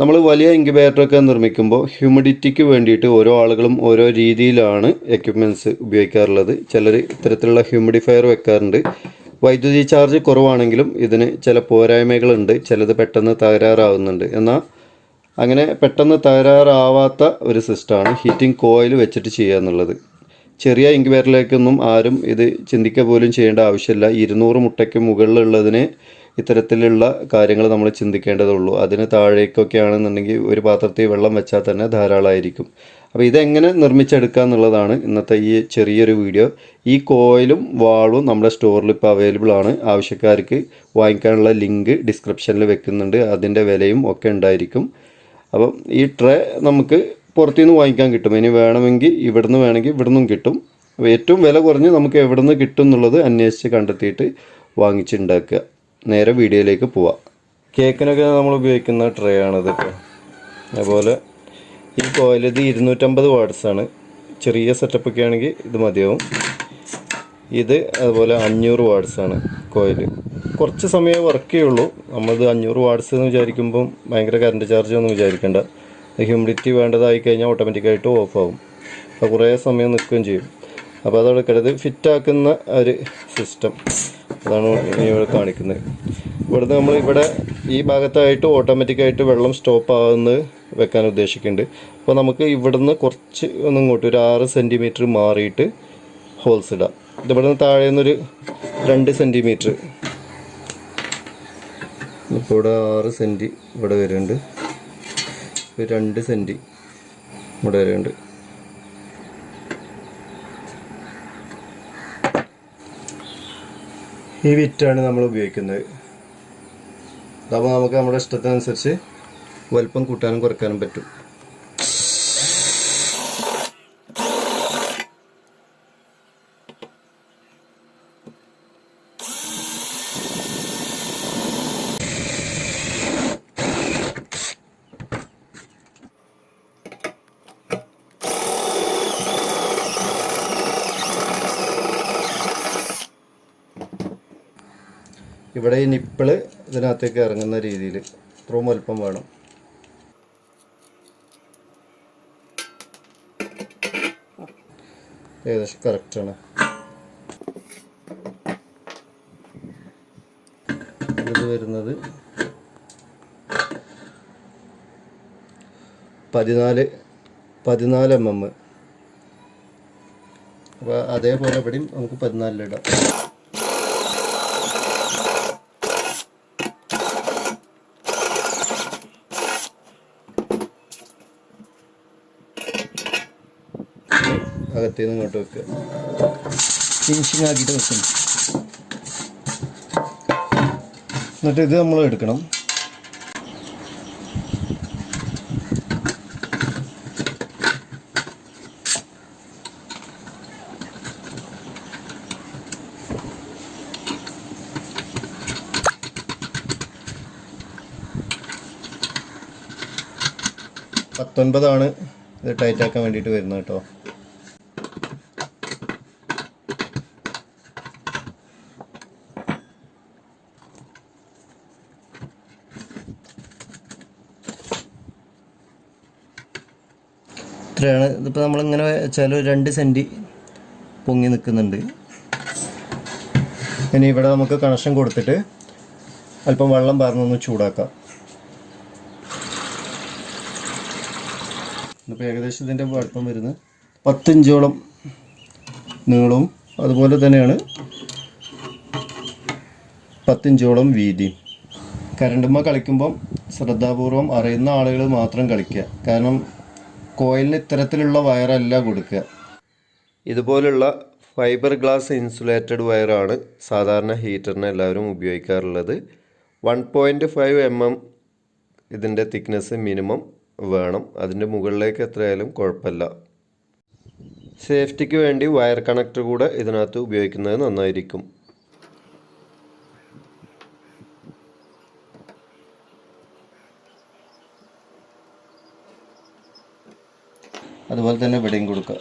നമ്മൾ വലിയ ഇൻക്യുബേറ്ററൊക്കെ നിർമ്മിക്കുമ്പോൾ ഹ്യൂമിഡിറ്റിക്ക് വേണ്ടിയിട്ട് ഓരോ ആളുകളും ഓരോ രീതിയിലാണ് എക്യുപ്മെൻറ്റ്സ് ഉപയോഗിക്കാറുള്ളത്. ചിലർ ഇത്തരത്തിലുള്ള ഹ്യൂമിഡിഫയർ വെക്കാറുണ്ട്. വൈദ്യുതി ചാർജ് കുറവാണെങ്കിലും ഇതിന് ചില പോരായ്മകളുണ്ട്. ചിലത് പെട്ടെന്ന് തകരാറാവുന്നുണ്ട്. എന്നാൽ അങ്ങനെ പെട്ടെന്ന് തകരാറാവാത്ത ഒരു സിസ്റ്റമാണ് ഹീറ്റിംഗ് കോയിൽ വെച്ചിട്ട് ചെയ്യുക എന്നുള്ളത്. ചെറിയ ഇൻക്യുബേറ്ററിലേക്കൊന്നും ആരും ഇത് ചിന്തിക്കുക പോലും ചെയ്യേണ്ട ആവശ്യമില്ല. 200 മുട്ടയ്ക്ക് മുകളിലുള്ളതിന് ഇത്തരത്തിലുള്ള കാര്യങ്ങൾ നമ്മൾ ചിന്തിക്കേണ്ടതുള്ളൂ. അതിന് താഴേക്കൊക്കെ ആണെന്നുണ്ടെങ്കിൽ ഒരു പാത്രത്തിൽ വെള്ളം വെച്ചാൽ തന്നെ ധാരാളമായിരിക്കും. അപ്പോൾ ഇതെങ്ങനെ നിർമ്മിച്ചെടുക്കുക എന്നുള്ളതാണ് ഇന്നത്തെ ഈ ചെറിയൊരു വീഡിയോ. ഈ കോയിലും വാളും നമ്മുടെ സ്റ്റോറിൽ ഇപ്പോൾ അവൈലബിൾ ആണ്. ആവശ്യക്കാർക്ക് വാങ്ങിക്കാനുള്ള ലിങ്ക് ഡിസ്ക്രിപ്ഷനിൽ വെക്കുന്നുണ്ട്. അതിൻ്റെ വിലയും ഒക്കെ ഉണ്ടായിരിക്കും. അപ്പം ഈ ട്രേ നമുക്ക് പുറത്തുനിന്ന് വാങ്ങിക്കാൻ കിട്ടും. ഇനി വേണമെങ്കിൽ ഇവിടുന്ന് വേണമെങ്കിൽ ഇവിടുന്നും കിട്ടും. അപ്പോൾ ഏറ്റവും വില കുറഞ്ഞ് നമുക്ക് എവിടെ നിന്ന് കിട്ടും എന്നുള്ളത് അന്വേഷിച്ച് കണ്ടെത്തിയിട്ട് വാങ്ങിച്ചുണ്ടാക്കുക. നേരെ വീഡിയോയിലേക്ക് പോവാം. കേക്കിനൊക്കെ നമ്മൾ ഉപയോഗിക്കുന്ന ട്രേ ആണിത് ഇപ്പോൾ. അതുപോലെ ഈ കോയിൽ ഇത് 250 വാട്ട്സാണ്. ചെറിയ സെറ്റപ്പൊക്കെ ആണെങ്കിൽ ഇത് മതിയാവും. ഇത് അതുപോലെ 500 വാട്ട്സാണ് കോയിൽ. കുറച്ച് സമയം വർക്ക് ചെയ്യുള്ളൂ. നമ്മളത് 500 വാട്ട്സ് എന്ന് വിചാരിക്കുമ്പം ഭയങ്കര കറണ്ട് ചാർജ് ഒന്നും വിചാരിക്കേണ്ട. ഹ്യൂമിഡിറ്റി വേണ്ടതായി കഴിഞ്ഞാൽ ഓട്ടോമാറ്റിക്കായിട്ട് ഓഫ് ആവും. അപ്പോൾ കുറേ സമയം നിൽക്കുകയും ചെയ്യും. അപ്പോൾ അതെടുക്കരുത്. ഫിറ്റാക്കുന്ന ഒരു സിസ്റ്റം അതാണ് ഇവിടെ കാണിക്കുന്നത്. ഇവിടുന്ന് നമ്മൾ ഇവിടെ ഈ ഭാഗത്തായിട്ട് ഓട്ടോമാറ്റിക്കായിട്ട് വെള്ളം സ്റ്റോപ്പ് ആകുന്നത് വെക്കാൻ ഉദ്ദേശിക്കുന്നുണ്ട്. അപ്പോൾ നമുക്ക് ഇവിടുന്ന് കുറച്ച് ഒന്നിങ്ങോട്ട് ഒരു 6 സെൻറ്റിമീറ്റർ മാറിയിട്ട് ഹോൾസ് ഇടാം. ഇതിവിടെ നിന്ന് താഴെ നിന്നൊരു 2 സെൻറ്റിമീറ്റർ, ഇപ്പോൾ ഇവിടെ 6 സെൻറ്റി ഇവിടെ വരുന്നുണ്ട്. 2 സെൻറ്റി ഇവിടെ വരുന്നുണ്ട്. ഈ വിറ്റാണ് നമ്മൾ ഉപയോഗിക്കുന്നത്. അപ്പോൾ നമുക്ക് നമ്മുടെ ഇഷ്ടത്തിനനുസരിച്ച് വലുപ്പം കൂട്ടാനും കുറയ്ക്കാനും പറ്റും. ഇവിടെ ഈ നിപ്പിള് ഇതിനകത്തേക്ക് ഇറങ്ങുന്ന രീതിയിൽ ഇത്രയും വലുപ്പം വേണം. ഏകദേശം കറക്റ്റാണ്. ഇത് വരുന്നത് 14 mm. അപ്പോൾ അതേപോലെ ഇവിടെയും നമുക്ക് 14 ഇടാം. അകത്തേന്ന് ഇങ്ങോട്ട് വെക്കുക. ഫിനിഷിങ് ആക്കിയിട്ട് വെക്കണം. എന്നിട്ട് ഇത് നമ്മൾ എടുക്കണം. $19 ഇത് ടൈറ്റാക്കാൻ വേണ്ടിയിട്ട് വരുന്നത് കേട്ടോ. ഇത്രയാണ്. ഇതിപ്പോൾ നമ്മളിങ്ങനെ വെച്ചാൽ 2 സെൻറ്റി പൊങ്ങി നിൽക്കുന്നുണ്ട്. ഇനി ഇവിടെ നമുക്ക് കണക്ഷൻ കൊടുത്തിട്ട് അല്പം വെള്ളം പാർന്നൊന്ന് ചൂടാക്കാം. ഇപ്പോൾ ഏകദേശം ഇതിൻ്റെ വലുപ്പം വരുന്നത് 10 ഇഞ്ചോളം നീളവും അതുപോലെ തന്നെയാണ് 10 ഇഞ്ചോളം വീതിയും. കരണ്ടുമ്മ കളിക്കുമ്പം ശ്രദ്ധാപൂർവം അറിയുന്ന ആളുകൾ മാത്രം കളിക്കുക. കാരണം കോയിലിന് ഇത്തരത്തിലുള്ള വയറല്ല കൊടുക്കുക. ഇതുപോലുള്ള ഫൈബർ ഗ്ലാസ് ഇൻസുലേറ്റഡ് വയറാണ് സാധാരണ ഹീറ്ററിന് എല്ലാവരും ഉപയോഗിക്കാറുള്ളത്. 1.5 mm ഇതിൻ്റെ തിക്നെസ് മിനിമം വേണം. അതിൻ്റെ മുകളിലേക്ക് എത്രയായാലും കുഴപ്പമില്ല. സേഫ്റ്റിക്ക് വേണ്ടി വയർ കണക്ടർ കൂടെ ഇതിനകത്ത് ഉപയോഗിക്കുന്നത് നന്നായിരിക്കും. അതുപോലെ തന്നെ ഇവിടെയും കൊടുക്കുക.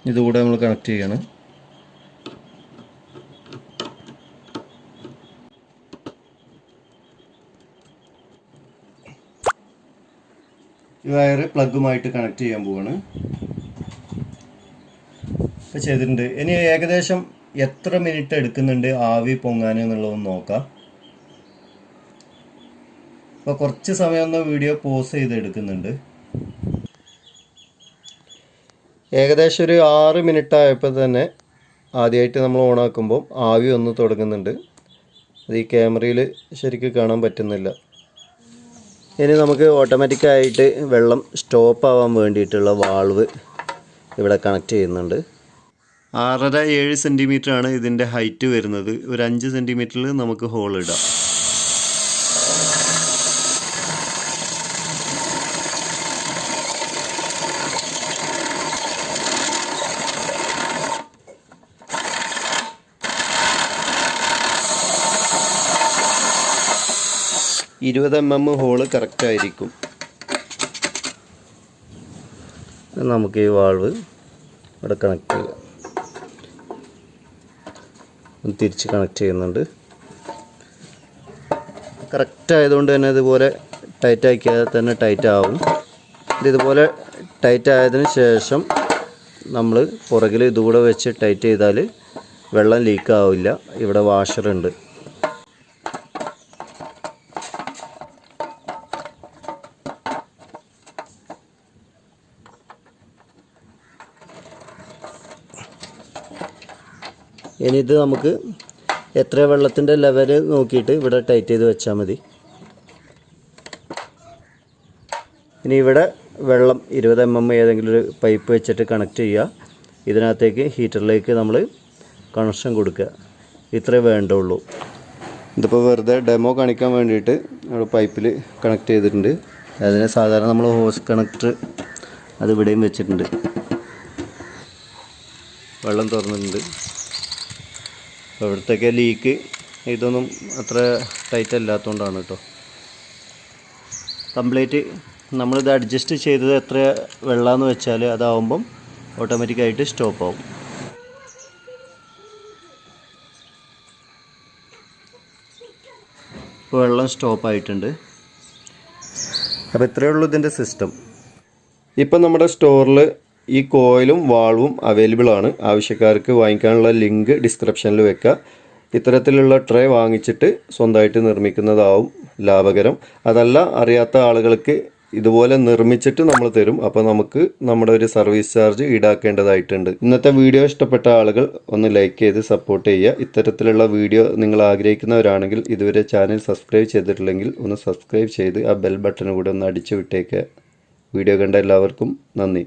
ഇതുകൂടെ നമ്മൾ കണക്ട് ചെയ്യണം. ഈ വയറ് പ്ലഗുമായിട്ട് കണക്ട് ചെയ്യാൻ പോവാണ്. ഇപ്പോൾ ചെയ്തിട്ടുണ്ട്. ഇനി ഏകദേശം എത്ര മിനിറ്റ് എടുക്കുന്നുണ്ട് ആവി പൊങ്ങാൻ എന്നുള്ളതൊന്ന് നോക്കാം. അപ്പോൾ കുറച്ച് സമയം ഒന്ന് വീഡിയോ പോസ് ചെയ്ത് എടുക്കുന്നുണ്ട്. ഏകദേശം ഒരു 6 മിനിറ്റ് ആയപ്പോൾ തന്നെ ആദ്യമായിട്ട് നമ്മൾ ഓണാക്കുമ്പോൾ ആവി ഒന്ന് തുടങ്ങുന്നുണ്ട്. അത് ഈ ക്യാമറയിൽ ശരിക്കും കാണാൻ പറ്റുന്നില്ല. ഇനി നമുക്ക് ഓട്ടോമാറ്റിക്കായിട്ട് വെള്ളം സ്റ്റോപ്പ് ആവാൻ വേണ്ടിയിട്ടുള്ള വാൾവ് ഇവിടെ കണക്ട് ചെയ്യുന്നുണ്ട്. 6.5-7 സെൻറ്റിമീറ്ററാണ് ഇതിൻ്റെ ഹൈറ്റ് വരുന്നത്. ഒരു 5 സെൻറ്റിമീറ്ററിൽ നമുക്ക് ഹോൾ ഇടാം. mm ഹോള് കറക്റ്റായിരിക്കും. നമുക്ക് ഈ വാൾവ് ഇവിടെ കണക്ട് ചെയ്യാം. തിരിച്ച് കണക്ട് ചെയ്യുന്നുണ്ട്. കറക്റ്റ് ആയതുകൊണ്ട് തന്നെ ഇതുപോലെ ടൈറ്റ് ആക്കിയാൽ തന്നെ ടൈറ്റ് ആവും. ഇതുപോലെ ടൈറ്റ് ആയതിനു ശേഷം നമ്മൾ പുറകിൽ ഇതുകൂടെ വെച്ച് ടൈറ്റ് ചെയ്താൽ വെള്ളം ലീക്ക് ആവില്ല. ഇവിടെ വാഷറുണ്ട്. ഇനി ഇത് നമുക്ക് എത്ര വെള്ളത്തിൻ്റെ ലെവൽ നോക്കിയിട്ട് ഇവിടെ ടൈറ്റ് ചെയ്ത് വെച്ചാൽ മതി. ഇനി ഇവിടെ വെള്ളം 20 mm ഏതെങ്കിലും ഒരു പൈപ്പ് വെച്ചിട്ട് കണക്ട് ചെയ്യുക. ഇതിനകത്തേക്ക് ഹീറ്ററിലേക്ക് നമ്മൾ കണക്ഷൻ കൊടുക്കുക. ഇത്രേ വേണ്ടുള്ളൂ. ഇതിപ്പോൾ വെറുതെ ഡെമോ കാണിക്കാൻ വേണ്ടിയിട്ട് നമ്മൾ പൈപ്പിൽ കണക്ട് ചെയ്തിട്ടുണ്ട്. അതിന് സാധാരണ നമ്മൾ ഹോസ് കണക്ടർ അത് ഇവിടെയും വെച്ചിട്ടുണ്ട്. വെള്ളം തുറന്നിട്ടുണ്ട്. അപ്പോൾ ഇവിടുത്തൊക്കെ ലീക്ക് ഇതൊന്നും അത്ര ടൈറ്റ് അല്ലാത്തതുകൊണ്ടാണ് കേട്ടോ. കംപ്ലീറ്റ് നമ്മളിത് അഡ്ജസ്റ്റ് ചെയ്തത് എത്ര വെള്ളമെന്ന് വെച്ചാൽ അതാവുമ്പം ഓട്ടോമാറ്റിക്കായിട്ട് സ്റ്റോപ്പ് ആവും. ഇപ്പോൾ വെള്ളം സ്റ്റോപ്പ് ആയിട്ടുണ്ട്. അപ്പോൾ ഇത്രയേ ഉള്ളൂ ഇതിൻ്റെ സിസ്റ്റം. ഇപ്പം നമ്മുടെ സ്റ്റോറിൽ ഈ കോയിലും വാൾവും അവൈലബിൾ ആണ്. ആവശ്യക്കാർക്ക് വാങ്ങിക്കാനുള്ള ലിങ്ക് ഡിസ്ക്രിപ്ഷനിൽ വെക്കുക. ഇത്തരത്തിലുള്ള ട്രേ വാങ്ങിച്ചിട്ട് സ്വന്തമായിട്ട് നിർമ്മിക്കുന്നതാവും ലാഭകരം. അതല്ല, അറിയാത്ത ആളുകൾക്ക് ഇതുപോലെ നിർമ്മിച്ചിട്ട് നമ്മൾ തരും. അപ്പോൾ നമുക്ക് നമ്മുടെ ഒരു സർവീസ് ചാർജ് ഈടാക്കേണ്ടതായിട്ടുണ്ട്. ഇന്നത്തെ വീഡിയോ ഇഷ്ടപ്പെട്ട ആളുകൾ ഒന്ന് ലൈക്ക് ചെയ്ത് സപ്പോർട്ട് ചെയ്യുക. ഇത്തരത്തിലുള്ള വീഡിയോ നിങ്ങൾ ആഗ്രഹിക്കുന്നവരാണെങ്കിൽ ഇതുവരെ ചാനൽ സബ്സ്ക്രൈബ് ചെയ്തിട്ടില്ലെങ്കിൽ ഒന്ന് സബ്സ്ക്രൈബ് ചെയ്ത് ആ ബെൽ ബട്ടൺ കൂടെ ഒന്ന് അടിച്ചു വിട്ടേക്കുക. വീഡിയോ കണ്ട എല്ലാവർക്കും നന്ദി.